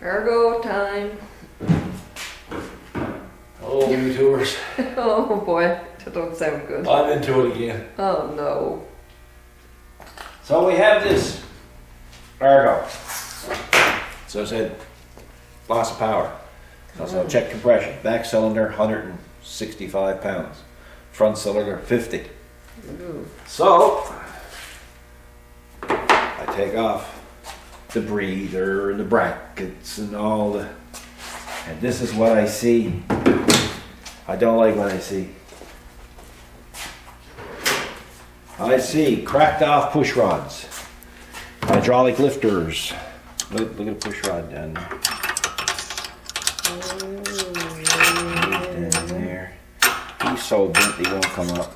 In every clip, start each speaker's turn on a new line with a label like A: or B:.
A: Argo time.
B: Oh, you tours.
A: Oh boy, that don't sound good.
B: I'm into it again.
A: Oh no.
B: So we have this Argo. So I said, loss of power. So check compression. Back cylinder, 165 pounds. Front cylinder, 50.
A: Ooh.
B: So, I take off the breather and the brackets and all the, and this is what I see. I don't like what I see. I see cracked off push rods, hydraulic lifters. Look at the push rod down there. Down there. He's so bent he won't come up.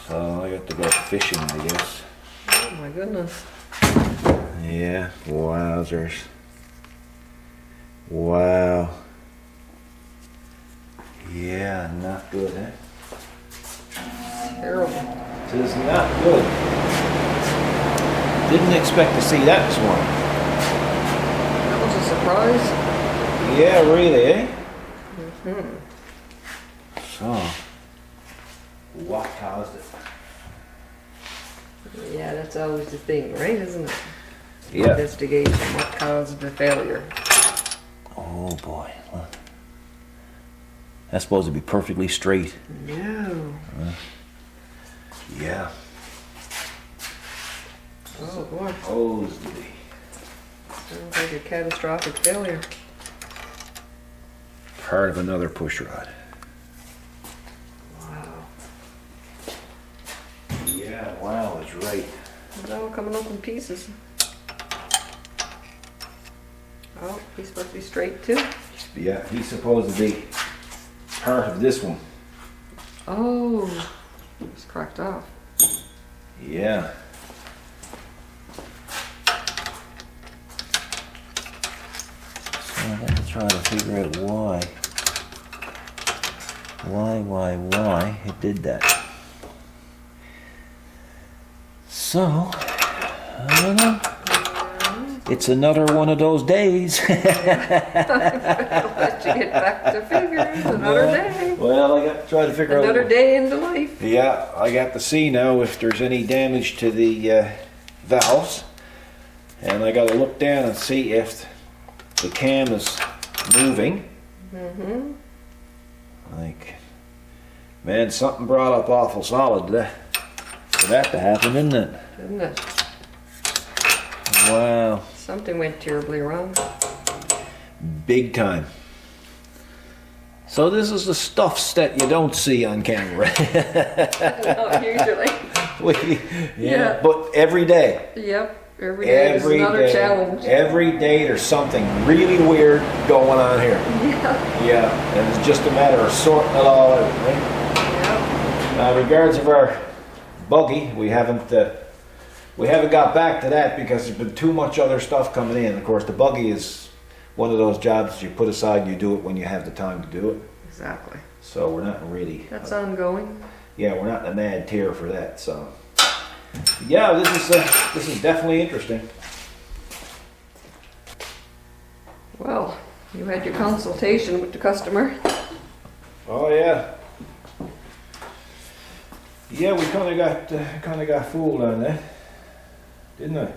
B: So I got to go fishing, I guess.
A: Oh my goodness.
B: Yeah, wowzers. Wow. Yeah, not good, eh?
A: Terrible.
B: It is not good. Didn't expect to see that this morning.
A: That was a surprise.
B: Yeah, really, eh?
A: Mm-hmm.
B: So, what caused it?
A: Yeah, that's always the thing, right? Isn't it?
B: Yeah.
A: Investigation. What caused the failure?
B: Oh boy. Look. That's supposed to be perfectly straight.
A: No.
B: Yeah.
A: Oh boy.
B: Supposed to be.
A: Sounds like a catastrophic failure.
B: Part of another push rod.
A: Wow.
B: Yeah, wow is right.
A: It's all coming up in pieces. Oh, he's supposed to be straight too?
B: Yeah, he's supposed to be part of this one.
A: Oh, it's cracked off.
B: Yeah. So let's try to figure out why. Why it did that. So, I don't know. It's another one of those days.
A: Let you get back to figures. Another day.
B: Well, I got to try to figure out.
A: Another day in the life.
B: Yeah, I got to see now if there's any damage to the valves. And I got to look down and see if the cam is moving.
A: Mm-hmm.
B: Like, man, something brought up awful solid for that to happen, didn't it?
A: Didn't it?
B: Wow.
A: Something went terribly wrong.
B: Big time. So this is the stuffs that you don't see on camera.
A: Not usually.
B: Yeah, but every day.
A: Yep. Every day is another challenge.
B: Every day there's something really weird going on here.
A: Yeah.
B: Yeah, and it's just a matter of sorting it all out, right?
A: Yep.
B: Regards of our buggy, we haven't got back to that because there's been too much other stuff coming in. Of course, the buggy is one of those jobs you put aside and you do it when you have the time to do it.
A: Exactly.
B: So we're not really.
A: That's ongoing.
B: Yeah, we're not in a mad tear for that. So yeah, this is definitely interesting.
A: Well, you had your consultation with the customer.
B: Oh yeah. Yeah, we kind of got fooled on that, didn't I?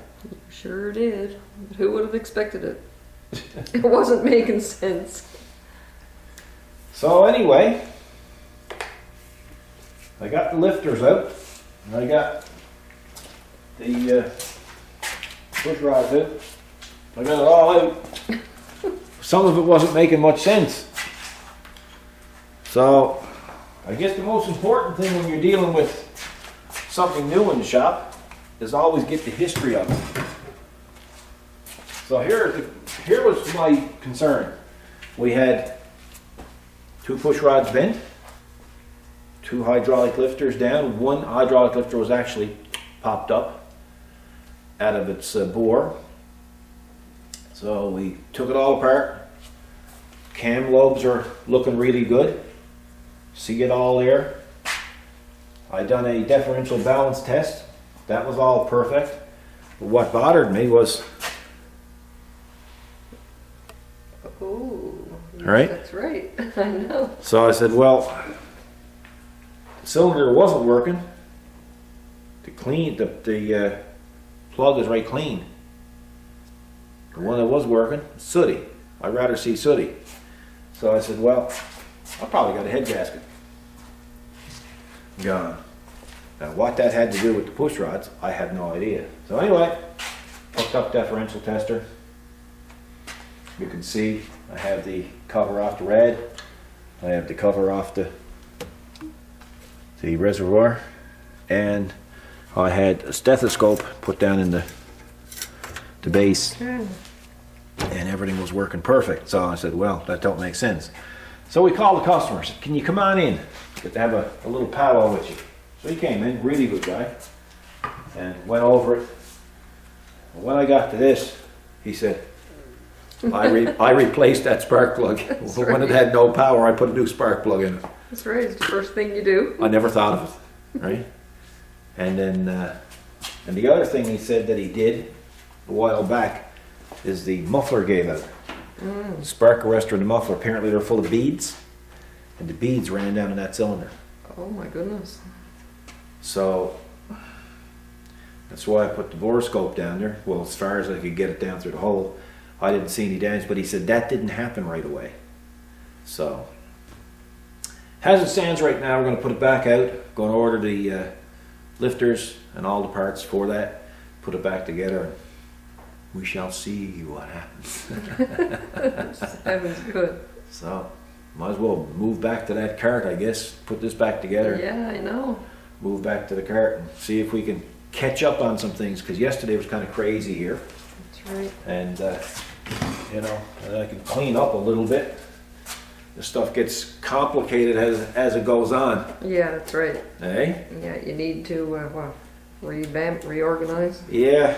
A: Sure did. But who would have expected it? It wasn't making sense.
B: So anyway, I got the lifters out, and I got the push rods out. I got it all out. Some of it wasn't making much sense. So I guess the most important thing when you're dealing with something new in the shop is always get the history of it. So here was my concern. We had 2 push rods bent, 2 hydraulic lifters down. One hydraulic lifter was actually popped up out of its bore. So we took it all apart. Cam lobes are looking really good. See it all there. I done a differential balance test. That was all perfect. But what bothered me was right?
A: That's right. I know.
B: So I said, well, the cylinder wasn't working. The plug is right clean. The one that was working, sooty. I'd rather see sooty. So I said, well, I probably got a head gasket gone. Now what that had to do with the push rods, I have no idea. So anyway, hooked up differential tester. You can see I have the cover off the red. I have the cover off the reservoir, and I had a stethoscope put down in the base, and everything was working perfect. So I said, well, that don't make sense. So we called the customer, said, can you come on in? Get to have a little powwow with you. So he came in, really good guy, and went over it. When I got to this, he said, I replaced that spark plug. When it had no power, I put a new spark plug in it.
A: That's right. It's the first thing you do.
B: I never thought of it, right? And then, and the other thing he said that he did a while back is the muffler gave out. The spark arrestor and the muffler, apparently they're full of beads, and the beads ran down in that cylinder.
A: Oh my goodness.
B: So that's why I put the borescope down there. Well, as far as I could get it down through the hole. I didn't see any damage, but he said that didn't happen right away. So, as it stands right now, we're going to put it back out. Going to order the lifters and all the parts for that. Put it back together, and we shall see what happens.
A: Sounds good.
B: So, might as well move back to that cart, I guess. Put this back together.
A: Yeah, I know.
B: Move back to the cart and see if we can catch up on some things, because yesterday was kind of crazy here.
A: That's right.
B: And you know, and I can clean up a little bit. The stuff gets complicated as it goes on.
A: Yeah, that's right.
B: Eh?
A: Yeah, you need to revamp, reorganize.
B: Yeah.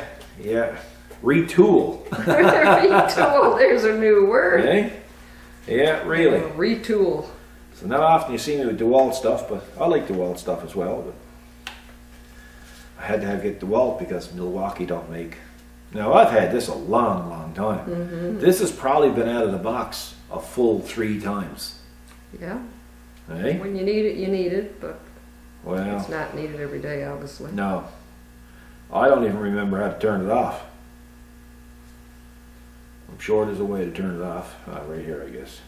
B: Retool.
A: Retool. There's a new word.
B: Eh? Yeah, really.
A: Retool.
B: So not often you see me with DeWalt stuff, but I like DeWalt stuff as well. But I had to get DeWalt because Milwaukee don't make. Now I've had this a long time.
A: Mm-hmm.
B: This has probably been out of the box a full 3 times.
A: Yeah.
B: Eh?
A: When you need it, you need it, but
B: Well,
A: it's not needed every day, obviously.
B: no. I don't even remember how to turn it off. I'm sure there's a way to turn it off. Right here, I guess.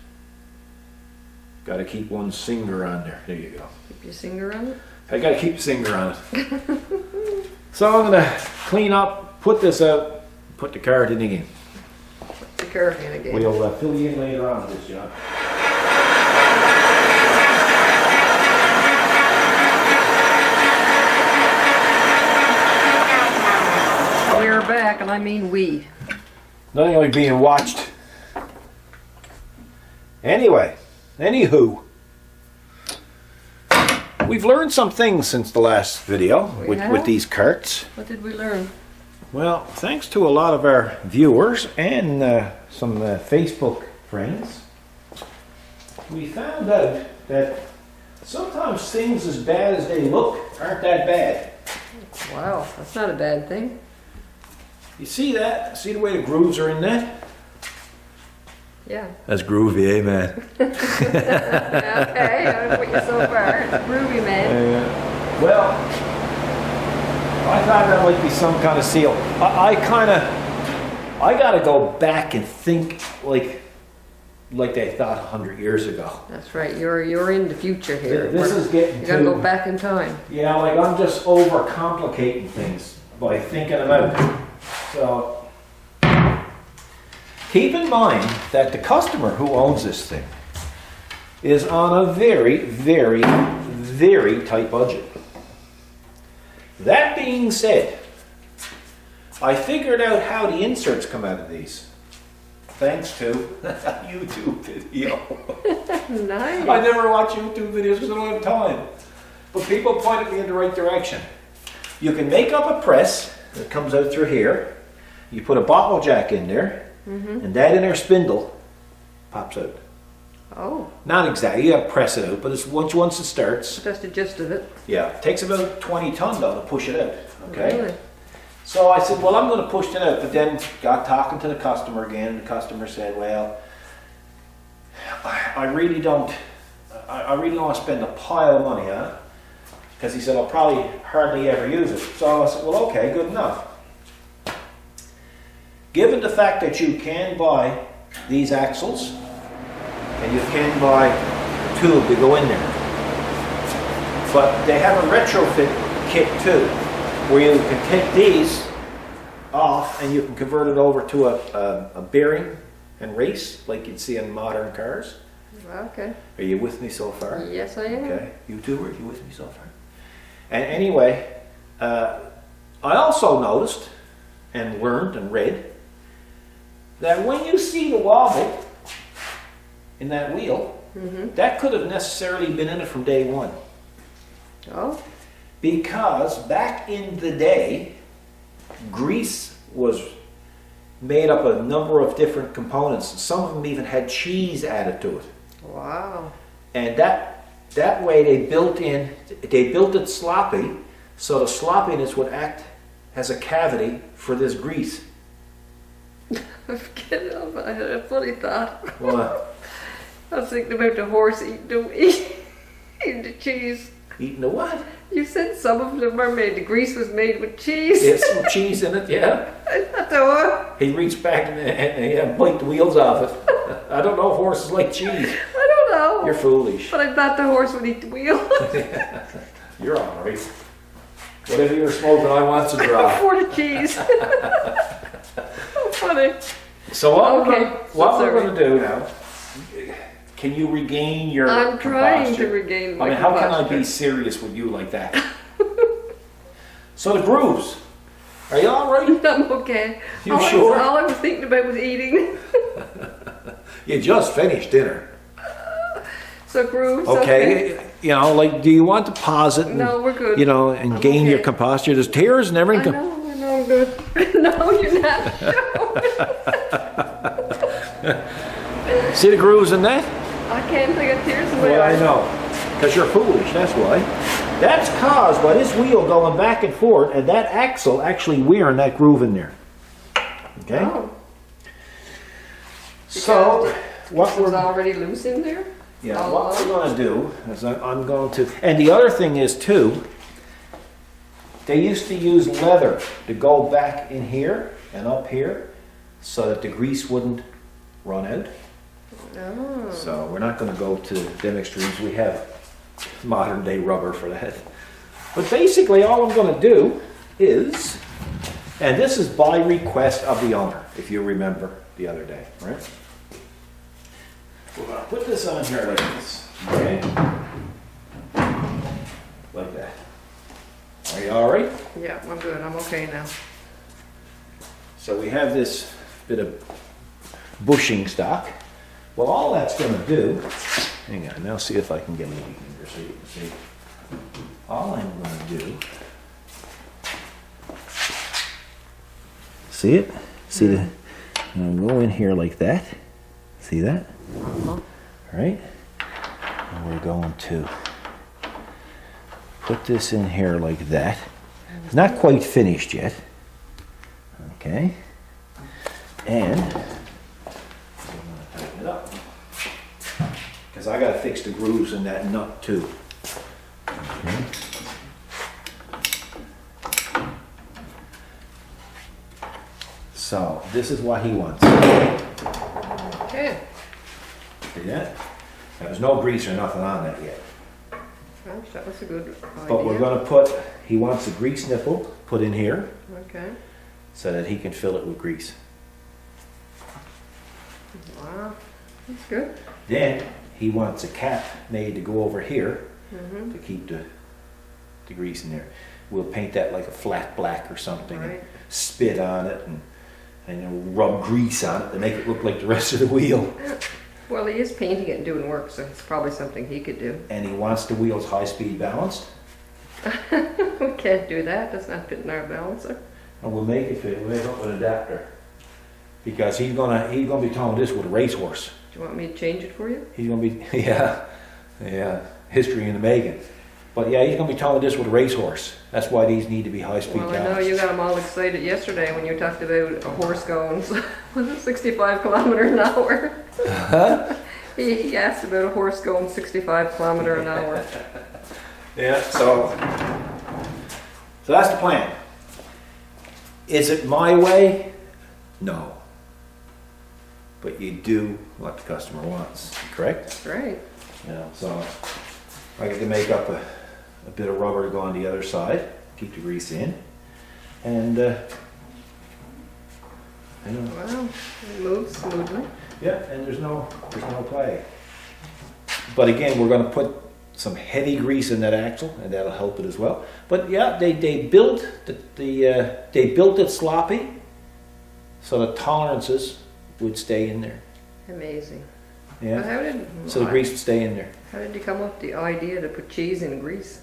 B: Got to keep one finger on there. There you go.
A: Keep your finger on it.
B: I got to keep the finger on it. So I'm going to clean up, put this out, put the cart in again.
A: Put the cart in again.
B: We'll fill you in later on with this job.
A: We're back, and I mean we.
B: Nothing like being watched. Anyway, anywho, we've learned some things since the last video with these carts.
A: What did we learn?
B: Well, thanks to a lot of our viewers and some Facebook friends, we found out that sometimes things as bad as they look aren't that bad.
A: Wow, that's not a bad thing.
B: You see that? See the way the grooves are in that?
A: Yeah.
B: That's groovy, eh, man?
A: Okay, I'll put you so far. It's groovy, man.
B: Well, I thought that might be some kind of seal. I gotta go back and think like they thought 100 years ago.
A: That's right. You're in the future here.
B: This is getting
A: You gotta go back in time.
B: Yeah, like I'm just overcomplicating things by thinking about it. So keep in mind that the customer who owns this thing is on a very, very, very tight budget. That being said, I figured out how the inserts come out of these. Thanks to a YouTube video.
A: Nice.
B: I never watch YouTube videos because I don't have time. But people pointed me in the right direction. You can make up a press that comes out through here. You put a bottle jack in there, and that inner spindle pops out.
A: Oh.
B: Not exactly, you gotta press it out, but it's once it starts.
A: That's the gist of it.
B: Yeah, it takes about 20 tons though to push it out. Okay.
A: Really?
B: So I said, well, I'm going to push it out, but then got talking to the customer again, and the customer said, well, I really don't want to spend a pile of money on it. Because he said, I'll probably hardly ever use it. So I said, well, okay, good enough. Given the fact that you can buy these axles, and you can buy a tube to go in there, but they have a retrofit kit too, where you can take these off and you can convert it over to a bearing and race, like you'd see in modern cars.
A: Okay.
B: Are you with me so far?
A: Yes, I am.
B: Okay, you two, are you with me so far? And anyway, I also noticed and learned and read that when you see the wobble in that wheel, that could have necessarily been in it from day one.
A: Oh.
B: Because back in the day, grease was made up of a number of different components. Some of them even had cheese added to it.
A: Wow.
B: And that way they built it sloppy, so the sloppiness would act as a cavity for this grease.
A: Forget it. I had a funny thought.
B: What?
A: I was thinking about the horse eating the cheese.
B: Eating the what?
A: You said some of them are made, the grease was made with cheese.
B: There's some cheese in it, yeah.
A: I thought,
B: He reached back and bite the wheels off it. I don't know if horses like cheese.
A: I don't know.
B: You're foolish.
A: But I thought the horse would eat the wheel.
B: You're all right. Whatever you're smoking, I want to drop.
A: For the cheese. So funny.
B: So what
A: Okay,
B: we're going to do now, can you regain your
A: I'm trying
B: composture?
A: to regain my
B: I mean, how can I
A: composture.
B: be serious with you like that? So the grooves, are you all right?
A: I'm okay.
B: You sure?
A: All I was thinking about was eating.
B: You just finished dinner.
A: So grooves,
B: Okay, you know, like, do you want to pause it? And,
A: No, we're good.
B: You know, and
A: I'm
B: gain your
A: okay.
B: composture. There's tears and everything.
A: I know, I'm good. No, you're not.
B: See the grooves in that?
A: I can't think of tears in my
B: Well, I
A: eyes.
B: know. Because you're foolish, that's why. That's caused by this wheel going back and forth and that axle actually wearing that groove in there. Okay?
A: Oh.
B: So, what
A: It was
B: we're
A: already loose in there?
B: Yeah,
A: All
B: what we're
A: along?
B: going to do is I'm going to, and the other thing is too, they used to use leather to go back in here and up here so that the grease wouldn't run out.
A: Oh.
B: So we're not going to go to them extremes. We have modern day rubber for that. But basically all I'm going to do is, and this is by request of the owner, if you remember the other day, right? We're going to put this on here like this, okay? Like that. Are you all right?
A: Yeah, I'm good. I'm okay now.
B: So we have this bit of bushing stock. Well, all that's going to do, hang on, now see if I can get a little here so you can see. All I'm going to do, see it? See the, I'm going to go in here like that. See that? All right? And we're going to put this in here like that. It's not quite finished yet. Okay? And I'm going to tighten it up. Because I got to fix the grooves in that nut too. Okay? So, this is what he wants.
A: Okay.
B: See that? There's no grease or nothing on that yet.
A: Gosh, that was a good idea.
B: But we're going to put, he wants a grease nipple put in here
A: Okay.
B: so that he can fill it with grease.
A: Wow. That's good.
B: Then he wants a cap made to go over here to keep the grease in there. We'll paint that like a flat black or something and
A: Right.
B: spit on it and you know, rub grease on it to make it look like the rest of the wheel.
A: Well, he is painting it and doing work, so it's probably something he could do.
B: And he wants the wheels high-speed balanced.
A: We can't do that. That's not fitting our balancer.
B: And we'll make it fit. We'll make up an adapter. Because he's gonna be towing this with a racehorse.
A: Do you want me to change it for you?
B: He's gonna be yeah, history in the making. But yeah, he's gonna be towing this with a racehorse. That's why these need to be high-speed
A: Well, I know
B: balanced.
A: you got them all excited yesterday when you talked about a horse going 65 kilometers an hour.
B: Huh?
A: He asked about a horse going 65 kilometer an hour.
B: Yeah, so that's the plan. Is it my way? No. But you do what the customer wants, correct?
A: Right.
B: You know, so I get to make up a bit of rubber to go on the other side, keep the grease in, and you know,
A: Wow, it moves smoothly.
B: yeah, and there's no play. But again, we're going to put some heavy grease in that axle, and that'll help it as well. But yeah, they built they built it sloppy, so the tolerances would stay in there.
A: Amazing. But
B: Yeah,
A: how did
B: so the grease would stay in there.
A: How did you come up with the idea to put cheese in grease?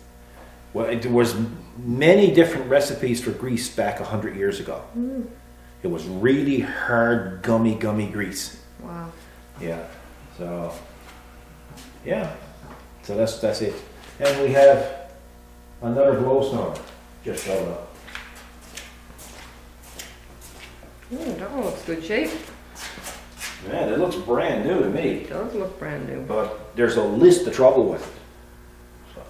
B: Well, there was many different recipes for grease back 100 years ago. It was really hard, gummy grease.
A: Wow.
B: Yeah. So, yeah. So that's it. And we have another blow snow just showed up.
A: That one looks good shape.
B: Man, it looks brand new to me.
A: It does look brand new.
B: But there's a list of trouble with it. So,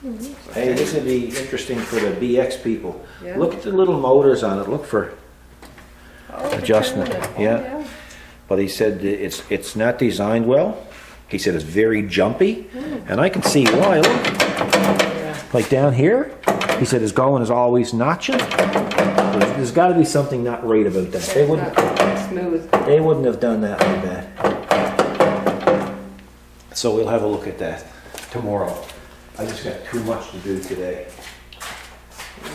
A: Looks
B: hey,
A: okay.
B: this would be interesting for the BX people.
A: Yeah.
B: Look at the little motors on it. Look for.
A: Oh, the
B: adjustment,
A: Canada. Oh,
B: yeah. But he said it's not designed well. He said it's very jumpy, and I can see why. Look,
A: Yeah.
B: like down here, he said his going is always notching. There's got to be something not right about that.
A: It's not smooth.
B: They wouldn't have done that like that. So we'll have a look at that tomorrow. I just got too much to do today.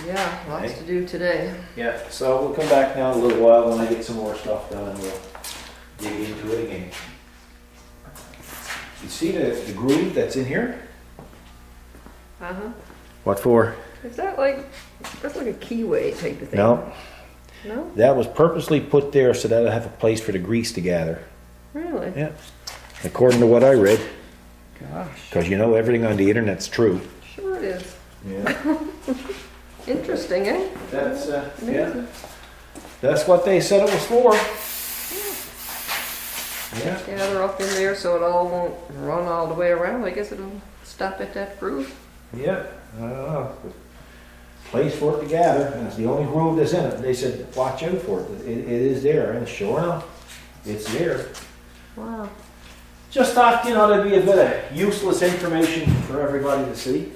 A: Yeah, lots
B: Hey.
A: to do today.
B: Yeah, so we'll come back now in a little while when I get some more stuff done, and we'll dig into it again. You see the groove that's in here?
A: Uh-huh.
B: What for?
A: Is that that's like a keyway type of thing?
B: No,
A: No?
B: that was purposely put there so that it'll have a place for the grease to gather.
A: Really?
B: Yeah, according to what I read,
A: Gosh.
B: because you know everything on the internet's true.
A: Sure it is.
B: Yeah,
A: Interesting, eh?
B: that's yeah,
A: Amazing.
B: that's what they said it was for. Yeah,
A: Yeah, they're up in there so it all won't run all the way around. I guess it'll stop at that groove.
B: yeah. I don't know. Place for it to gather, and it's the only groove that's in it. They said, watch out for it. It is there, and sure enough, it's there.
A: Wow.
B: Just thought, you know, there'd be a bit of useless information for everybody to see.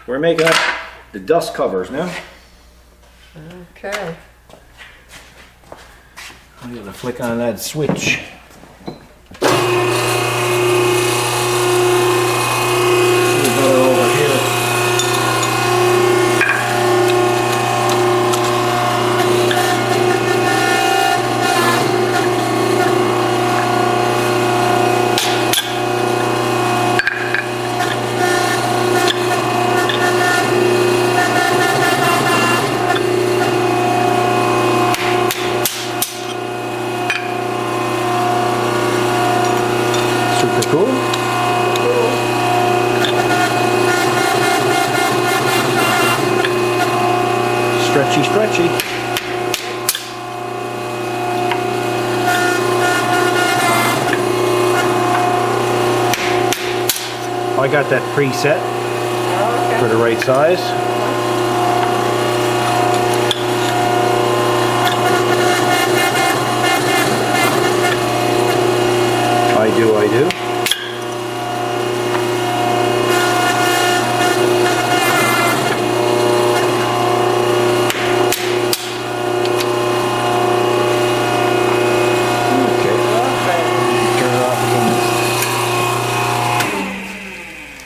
B: We're making up the dust covers now.
A: Okay.
B: I'm gonna flick on that switch. Over here. Super cool. Stretchy. I got that preset for the right size. I do.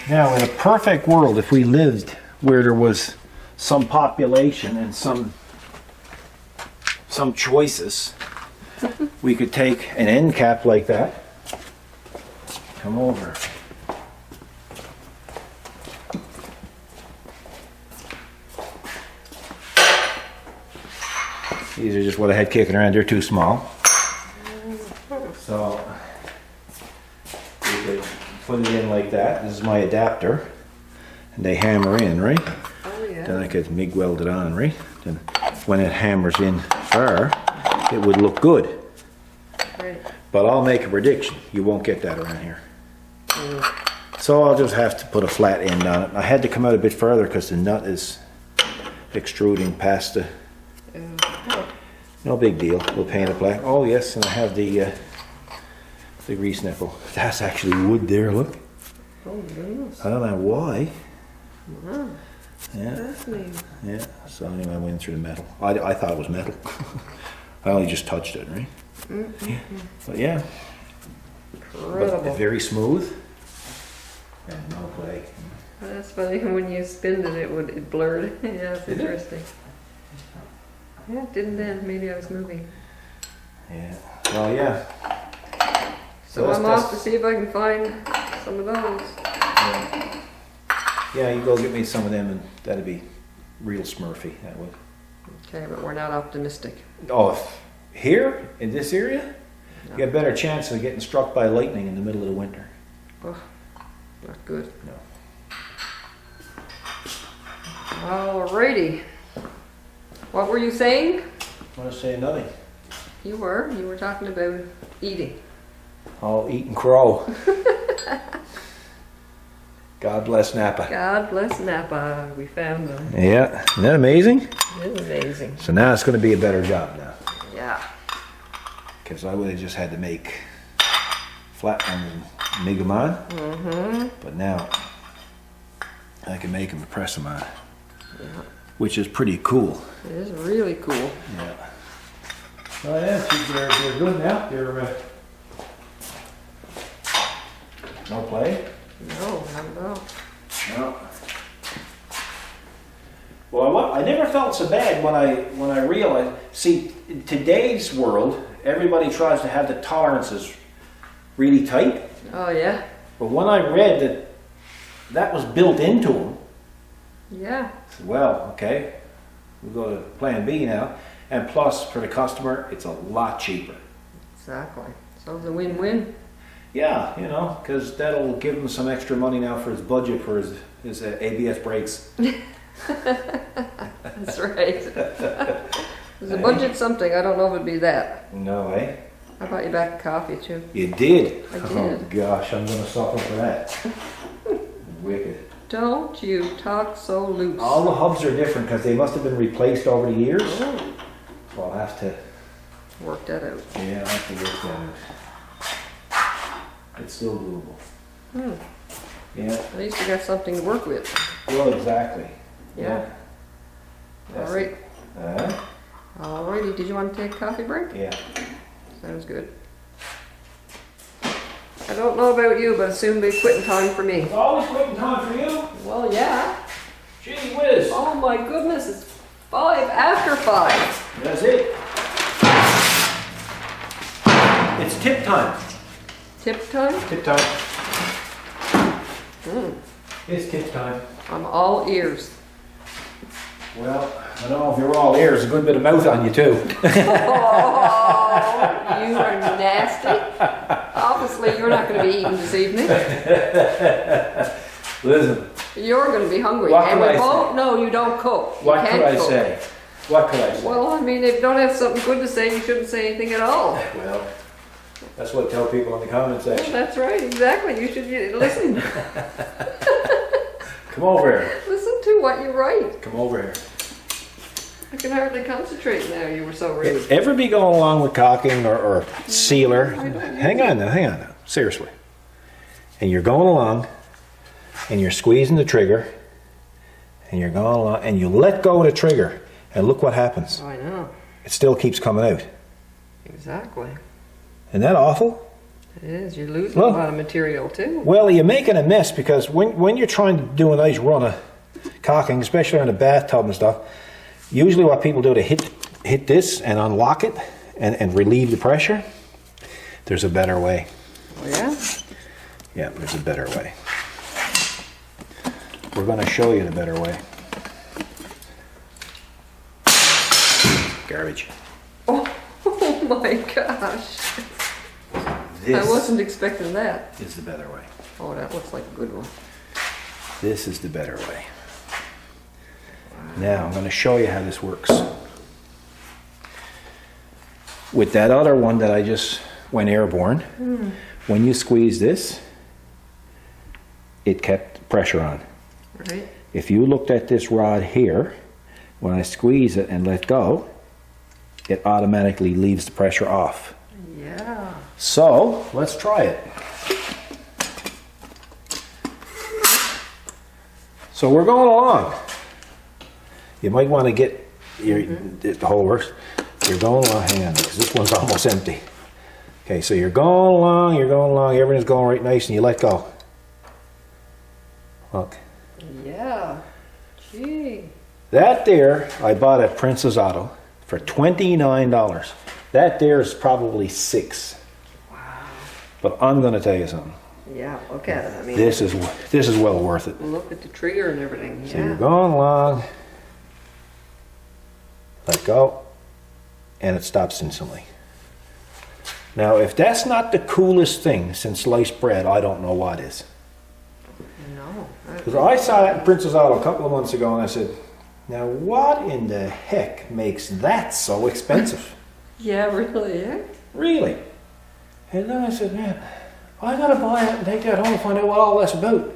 B: Now, in a perfect world, if we lived where there was some population and some choices, we could take an end cap like that, come over. These are just what I had kicking around. They're too small. So we could put it in like that. This is my adapter. And they hammer in, right?
A: Oh, yeah. yeah.
B: Then I could MIG weld it on, right? Then when it hammers in far, it would look good.
A: Right.
B: But I'll make a prediction. You won't get that around here. So I'll just have to put a flat end on it. I had to come out a bit further because the nut is extruding past the... No big deal. We'll paint it black. Oh yes, and I have the grease nipple. That's actually wood there, look.
A: Oh goodness.
B: I don't know why.
A: Wow.
B: Yeah.
A: Fascinating.
B: Yeah. So anyway, I went through the metal. I thought it was metal. I only just touched it, right? Yeah. But yeah.
A: Incredible.
B: But very smooth. And no play.
A: That's funny. When you spinned it, it blurred. Yeah, it's
B: Did it?
A: interesting. Yeah, it didn't then. Maybe I was moving.
B: Yeah. Well, yeah.
A: So I'm off to see if I can find some of those.
B: Yeah, you go get me some of them, and that'd be real smurfy. That would.
A: Okay, but we're not optimistic.
B: Oh, here in this area,
A: No.
B: you have a better chance of getting struck by lightning in the middle of the winter.
A: Oh, not good.
B: No.
A: Alrighty. What were you saying?
B: I want to say nothing.
A: You were talking about eating.
B: I'll eat and crow. God bless Napa.
A: God bless Napa. We found them.
B: Yeah, isn't that amazing?
A: It is amazing.
B: So now it's going to be a better job now.
A: Yeah.
B: Because I would have just had to make flat ones and MIG them on. But now I can make them and press them on.
A: Yeah.
B: Which is pretty cool.
A: It is really cool.
B: Yeah. Oh yeah, they're good now. They're no play.
A: No, not at all.
B: No. Well, I never felt so bad when I realized. See, in today's world, everybody tries to have the tolerances really tight.
A: Oh yeah.
B: But when I read that was built into them,
A: Yeah.
B: I said, well, okay, we'll go to Plan B now. And plus, for the customer, it's a lot cheaper.
A: Exactly. So it's a win-win.
B: Yeah, you know, because that'll give him some extra money now for his budget for his ABS brakes.
A: That's right. There's a budget something. I don't know if it'd be that.
B: No, eh?
A: I bought you back a coffee too.
B: You did?
A: I did.
B: Oh gosh, I'm gonna suffer for that. Wicked.
A: Don't you talk so loose.
B: All the hubs are different because they must have been replaced over the years.
A: Oh,
B: So I'll have to,
A: work that out.
B: yeah, I'll have to work that out. It's still doable. Yeah,
A: At least you got something to work with.
B: well, exactly.
A: Yeah.
B: That's
A: All right.
B: it.
A: Alrighty. Did you want to take a coffee break?
B: Yeah.
A: Sounds good. I don't know about you, but it's soon be quitting time for me.
B: It's always quitting time for you.
A: Well, yeah.
B: Gee whiz.
A: Oh my goodness, it's 5 after 5.
B: That's it. It's tip time.
A: Tip time?
B: Tip time. It's tip time.
A: I'm all ears.
B: Well, I don't know if you're all ears, a good bit of mouth on you too.
A: Oh, you are nasty. Obviously, you're not going to be eating this evening.
B: Listen,
A: You're going to be hungry.
B: What
A: And
B: could
A: we
B: I
A: both
B: say?
A: know you don't cook.
B: what
A: you
B: could
A: can't
B: I
A: cook.
B: say? What could I say?
A: Well, I mean, if you don't have something good to say, you shouldn't say anything at all.
B: Well, that's what I tell people in the comment
A: Well,
B: section.
A: that's right, exactly. You should listen.
B: Come over here.
A: Listen to what you write.
B: Come over here.
A: I can hardly concentrate now. You were so rude.
B: Ever be going along with caulking or sealer?
A: I don't
B: Hang on now. Seriously. And you're going along, and you're squeezing the trigger, and you're going along, and you let go of the trigger, and look what happens.
A: I know.
B: It still keeps coming out.
A: Exactly.
B: Isn't that awful?
A: It is. You're losing
B: Well-
A: a lot of material too.
B: Well, you're making a mess because when you're trying to do a nice run of caulking, especially on a bathtub and stuff, usually what people do to hit this and unlock it and relieve the pressure. There's a better way.
A: Oh, yeah?
B: Yeah, there's a better way. We're going to show you the better way. Garbage.
A: Oh my gosh.
B: This
A: I wasn't expecting that.
B: is the better way.
A: Oh, that looks like a good one.
B: This is the better way. Now I'm going to show you how this works. With that other one that I just went airborne, when you squeeze this, it kept pressure on.
A: Right.
B: If you looked at this rod here, when I squeeze it and let go, it automatically leaves the pressure off.
A: Yeah.
B: So let's try it. So we're going along. You might want to get the whole works. You're going along, hang on, because this one's almost empty. Okay, so you're going along, everything's going right nice, and you let go. Look.
A: Yeah. Gee.
B: That there, I bought at Princess Auto for $29. That there is probably $6.
A: Wow.
B: But I'm going to tell you something.
A: Yeah, look at it. I mean,
B: This is well worth it.
A: look at the trigger and everything.
B: So you're
A: Yeah.
B: going along, let go, and it stops instantly. Now, if that's not the coolest thing since sliced bread, I don't know what is.
A: No.
B: Because I saw that in Princess Auto a couple of months ago, and I said, now what in the heck makes that so expensive?
A: Yeah, really, yeah.
B: Really? And then I said, man, I gotta buy it and take that home and find out what all that's about.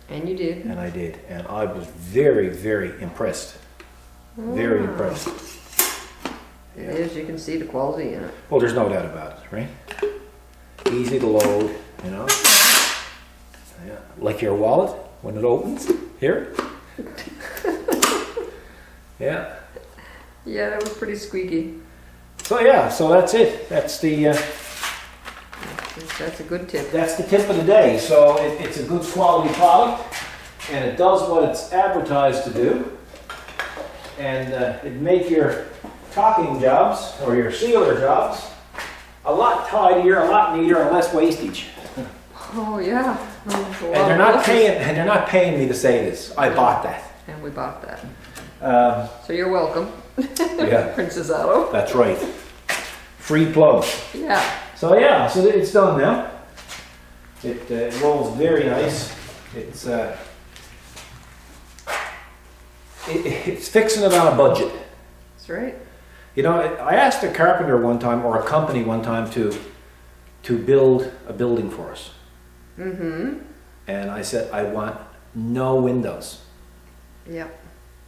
A: And you did.
B: And I did, and I was very, very impressed. Very impressed.
A: It is. You can see the quality in it.
B: Well, there's no doubt about it, right? Easy to load, you know. Yeah. Like your wallet when it opens. Here. Yeah.
A: Yeah, that was pretty squeaky.
B: So yeah, so that's it. That's the
A: That's a good tip.
B: that's the tip of the day. So it's a good quality product, and it does what it's advertised to do, and it make your caulking jobs or your sealer jobs a lot tidier, a lot neater, and less wastage.
A: Oh yeah.
B: And they're not paying me to say this. I bought that.
A: And we bought that.
B: Um,
A: So you're welcome.
B: Yeah.
A: Princess Auto.
B: That's right. Free plug.
A: Yeah.
B: So yeah, so it's done now. It rolls very nice. It's it's fixing it on a budget.
A: That's right.
B: You know, I asked a carpenter one time, or a company one time, to build a building for us.
A: Mm-hmm.
B: And I said, I want no windows.
A: Yep.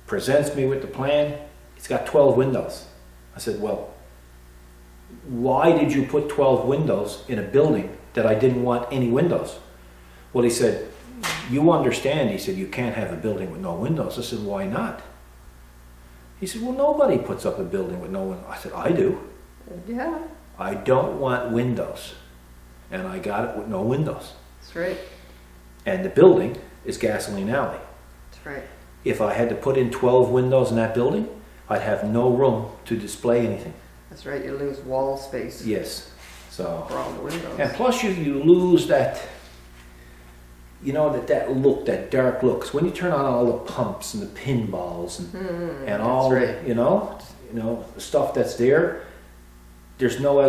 B: Presents me with the plan. It's got 12 windows. I said, well, why did you put 12 windows in a building that I didn't want any windows? Well, he said, you understand. He said, you can't have a building with no windows. I said, why not? He said, well, nobody puts up a building with no windows. I said, I do.
A: Yeah.
B: I don't want windows. And I got it with no windows.
A: That's right.
B: And the building is Gasoline Alley.
A: That's right.
B: If I had to put in 12 windows in that building, I'd have no room to display anything.
A: That's right. You lose wall space
B: Yes. So,
A: for all the windows.
B: and plus you lose that, you know, that look, that dark look. 'Cause when you turn on all the pumps and the pinballs and all,
A: that's right.
B: the, you know, the stuff that's there, there's no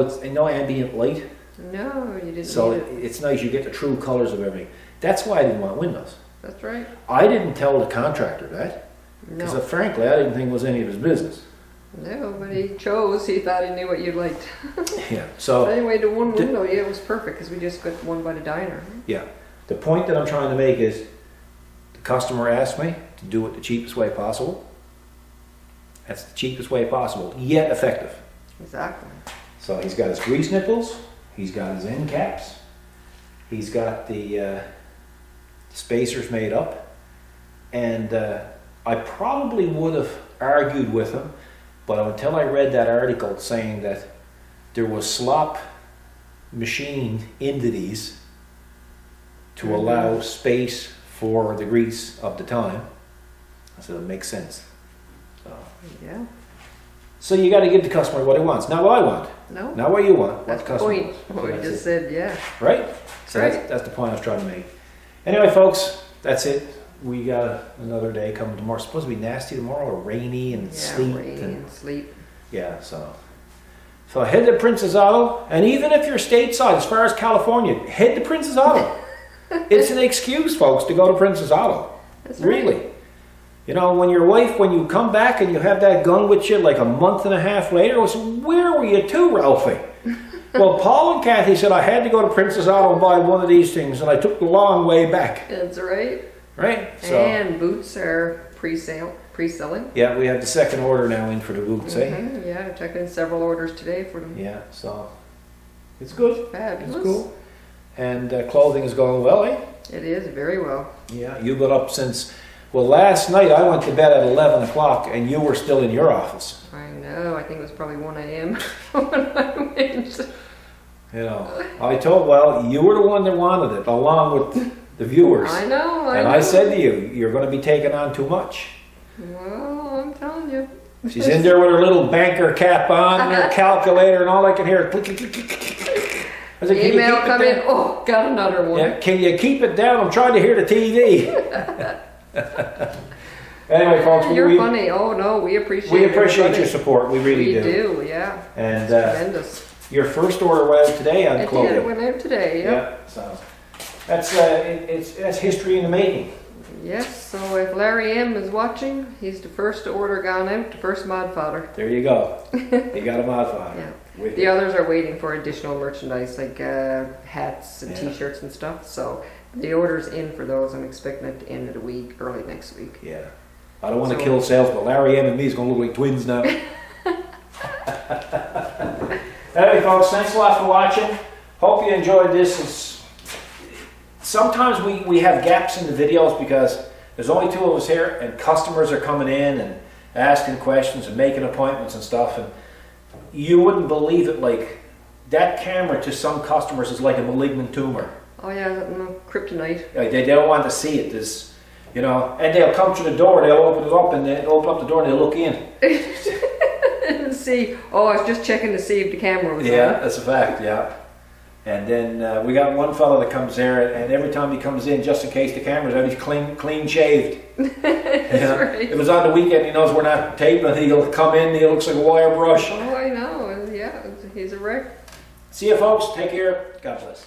B: ambient light.
A: No, you didn't
B: So
A: need it.
B: it's nice. You get the true colors of everything. That's why I didn't want windows.
A: That's right.
B: I didn't tell the contractor that. Because
A: No.
B: frankly, I didn't think it was any of his business.
A: No, but he chose. He thought he knew what you liked.
B: Yeah.
A: But
B: So
A: anyway, the one window, yeah, it was perfect because we just got one by the diner.
B: yeah, the point that I'm trying to make is, the customer asked me to do it the cheapest way possible. That's the cheapest way possible, yet effective.
A: Exactly.
B: So he's got his grease nipples, he's got his end caps, he's got the spacers made up, and I probably would have argued with him, but until I read that article saying that there was slop machined into these to allow space for the grease of the time, I said it makes sense.
A: Yeah.
B: So you got to give the customer what he wants, not what I want,
A: No.
B: not what you want.
A: That's
B: what
A: the
B: customer
A: point.
B: wants.
A: What
B: So
A: we
B: that's
A: just
B: it.
A: said, yeah.
B: Right? So
A: Right.
B: that's the point I was trying to make. Anyway, folks, that's it. We got another day coming tomorrow. It's supposed to be nasty tomorrow, or rainy and
A: Yeah,
B: sleet.
A: rain and sleep.
B: Yeah, so head to Princess Auto, and even if you're stateside, as far as California, head to Princess Auto. It's an excuse, folks, to go to Princess Auto.
A: That's right.
B: Really. You know, when your wife, when you come back and you have that gun with you like a month and a half later, I said, where were you to, Ralphie? Well, Paul and Kathy said I had to go to Princess Auto and buy one of these things, and I took the long way back.
A: That's right.
B: Right? So,
A: And boots are pre-selling.
B: yeah, we have the second order now in for the boots, eh?
A: Yeah, I checked in several orders today for them.
B: Yeah, so it's good.
A: Fabulous.
B: It's cool. And clothing is going well, eh?
A: It is very well.
B: Yeah, you got up since, well, last night I went to bed at 11 o'clock and you were still in your office.
A: I know. I think it was probably 1 a.m. when I went.
B: You know, well, you were the one that wanted it, along with the viewers.
A: I know.
B: And I said to you, you're going to be taking on too much.
A: Well, I'm telling you.
B: She's in there with her little banker cap on, and her calculator, and all I can hear is click, click, click, click, click. I said,
A: Email come in. Oh, got another one.
B: Yeah, can you keep it down? I'm trying to hear the TV. Anyway, folks,
A: You're funny. Oh no, we appreciate.
B: your support. We really
A: We
B: do.
A: do, yeah.
B: And
A: Tremendous.
B: your first order went out today on clothing.
A: It went out today. Yeah.
B: Yeah. So that's history in the making.
A: Yes. So if Larry M is watching, he's the first order gone out, the first mod fodder.
B: There you go. You got a mod fodder.
A: Yeah. The others are waiting for additional merchandise like hats and T-shirts and stuff. So the order's in for those. I'm expecting it at the end of the week, early next week.
B: Yeah. I don't want to kill sales, but Larry M and me is going to look like twins now. Anyway, folks, thanks a lot for watching. Hope you enjoyed this. Sometimes we have gaps in the videos because there's only two of us here and customers are coming in and asking questions and making appointments and stuff. And you wouldn't believe it, like that camera to some customers is like a malignant tumor.
A: Oh yeah, no, kryptonite.
B: Like they don't want to see it. There's, you know, and they'll come through the door, they'll open it up and they'll open up the door and they'll look in.
A: And see, oh, I was just checking to see if the camera was on.
B: Yeah, that's a fact, yeah. And then we got one fellow that comes there and every time he comes in, just in case the camera's out, he's clean shaved.
A: That's right.
B: If it's on the weekend, he knows we're not taping, he'll come in, he looks like a wire brush.
A: Oh, I know, yeah, he's a wreck.
B: See you folks, take care, God bless.